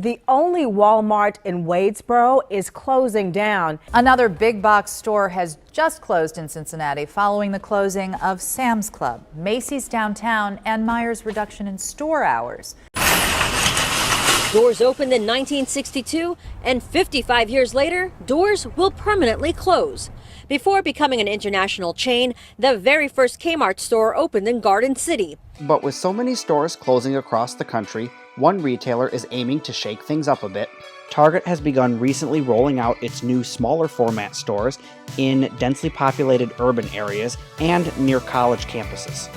the only Walmart in Wadesboro is closing down. Another big box store has just closed in Cincinnati following the closing of Sam's Club, Macy's downtown, and Meijer's reduction in store hours. Doors opened in 1962, and 55 years later, doors will permanently close. Before becoming an international chain, the very first Kmart store opened in Garden City. But with so many stores closing across the country, one retailer is aiming to shake things up a bit. Target has begun recently rolling out its new smaller format stores in densely populated urban areas and near college campuses.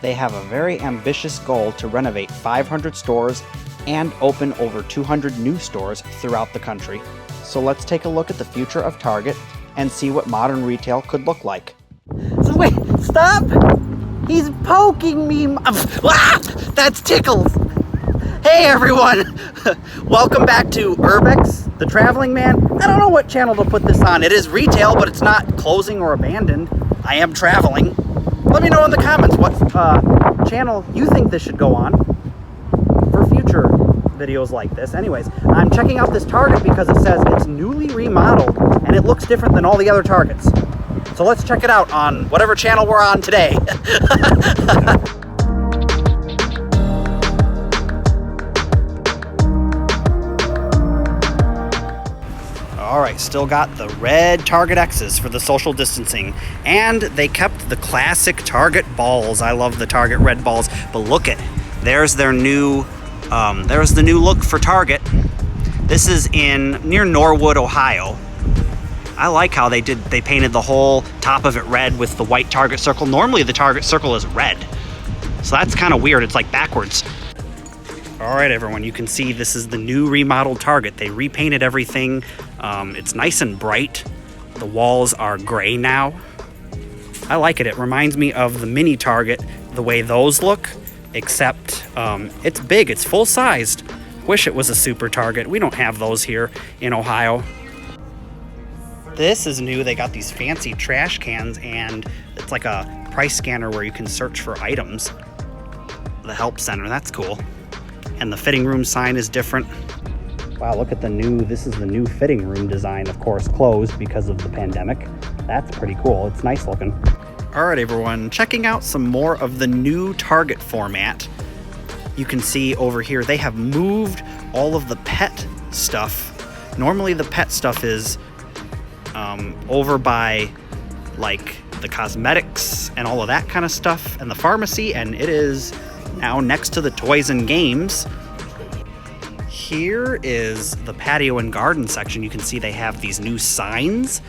They have a very ambitious goal to renovate 500 stores and open over 200 new stores throughout the country. So let's take a look at the future of Target and see what modern retail could look like. So wait, stop! He's poking me! That's Tickles! Hey everyone! Welcome back to Urbex, the Traveling Man. I don't know what channel to put this on. It is retail, but it's not closing or abandoned. I am traveling. Let me know in the comments what channel you think this should go on for future videos like this. Anyways, I'm checking out this Target because it says it's newly remodeled and it looks different than all the other Targets. So let's check it out on whatever channel we're on today. Alright, still got the red Target X's for the social distancing. And they kept the classic Target balls. I love the Target red balls. But look at, there's their new, there's the new look for Target. This is near Norwood, Ohio. I like how they painted the whole top of it red with the white Target circle. Normally the Target circle is red. So that's kind of weird, it's like backwards. All right, everyone, you can see this is the new remodeled Target. They repainted everything. It's nice and bright. The walls are gray now. I like it. It reminds me of the mini Target, the way those look, except it's big, it's full-sized. Wish it was a super Target. We don't have those here in Ohio. This is new. They got these fancy trash cans, and it's like a price scanner where you can search for items. The help center, that's cool. And the fitting room sign is different. Wow, look at this is the new fitting room design, of course, closed because of the pandemic. That's pretty cool. It's nice looking. All right, everyone, checking out some more of the new Target format. You can see over here, they have moved all of the pet stuff. Normally the pet stuff is over by like the cosmetics and all of that kind of stuff and the pharmacy, and it is now next to the toys and games. Here is the Patio and Garden section. You can see they have these new signs.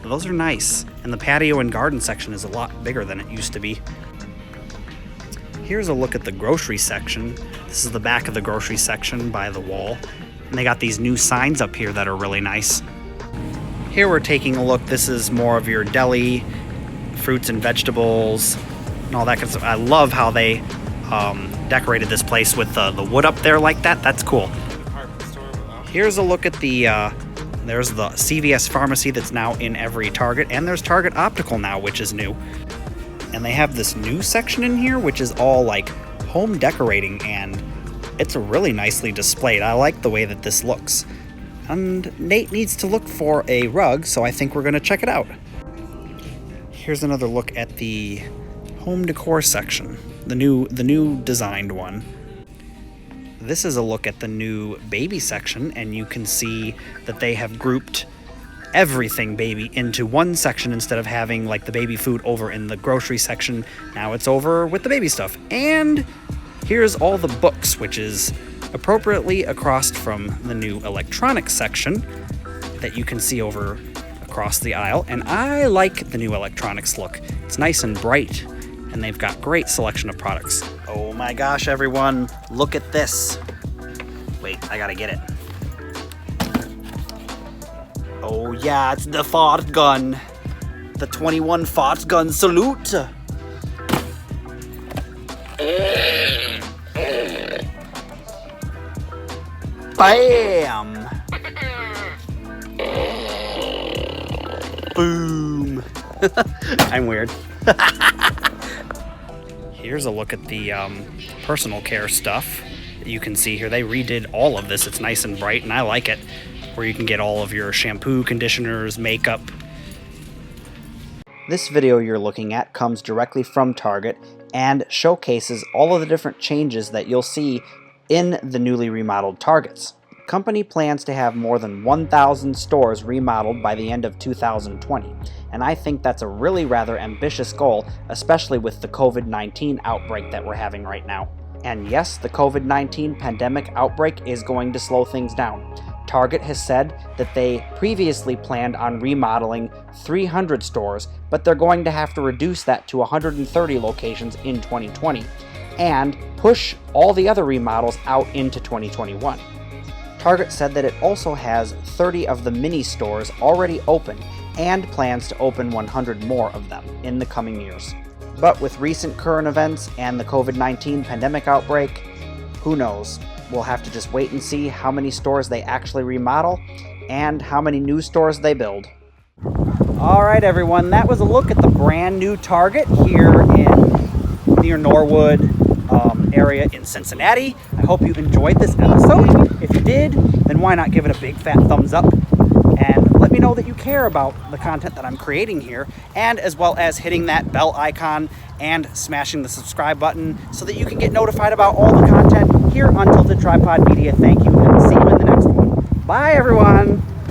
Those are nice. And the Patio and Garden section is a lot bigger than it used to be. Here's a look at the grocery section. This is the back of the grocery section by the wall. And they got these new signs up here that are really nice. Here we're taking a look. This is more of your deli, fruits and vegetables, and all that kind of stuff. I love how they decorated this place with the wood up there like that. That's cool. Here's a look at there's the Cvs Pharmacy that's now in every Target, and there's Target Optical now, which is new. And they have this new section in here, which is all like home decorating, and it's really nicely displayed. I like the way that this looks. And Nate needs to look for a rug, so I think we're gonna check it out. Here's another look at the home decor section, the new designed one. This is a look at the new baby section, and you can see that they have grouped everything baby into one section instead of having like the baby food over in the grocery section. Now it's over with the baby stuff. And here's all the books, which is appropriately across from the new electronics section that you can see over across the aisle. And I like the new electronics look. It's nice and bright, and they've got great selection of products. Oh my gosh, everyone, look at this. Wait, I gotta get it. Oh yeah, it's the fart gun. The 21 fart gun salute. Bam! Boom! I'm weird. Here's a look at the personal care stuff. You can see here they redid all of this. It's nice and bright, and I like it, where you can get all of your shampoo, conditioners, makeup. This video you're looking at comes directly from Target and showcases all of the different changes that you'll see in the newly remodeled Targets. The company plans to have more than 1,000 stores remodeled by the end of 2020, and I think that's a really rather ambitious goal, especially with the COVID-19 outbreak that we're having right now. And yes, the COVID-19 pandemic outbreak is going to slow things down. Target has said that they previously planned on remodeling 300 stores, but they're going to have to reduce that to 130 locations in 2020 and push all the other remodels out into 2021. Target said that it also has 30 of the mini stores already open and plans to open 100 more of them in the coming years. But with recent current events and the COVID-19 pandemic outbreak, who knows? We'll have to just wait and see how many stores they actually remodel and how many new stores they build. All right, everyone, that was a look at the brand new Target here near Norwood area in Cincinnati. I hope you enjoyed this episode. If you did, then why not give it a big fat thumbs up and let me know that you care about the content that I'm creating here, and as well as hitting that bell icon and smashing the subscribe button so that you can get notified about all the content here on Untitled Tripod Media. Thank you, and see you in the next one. Bye, everyone.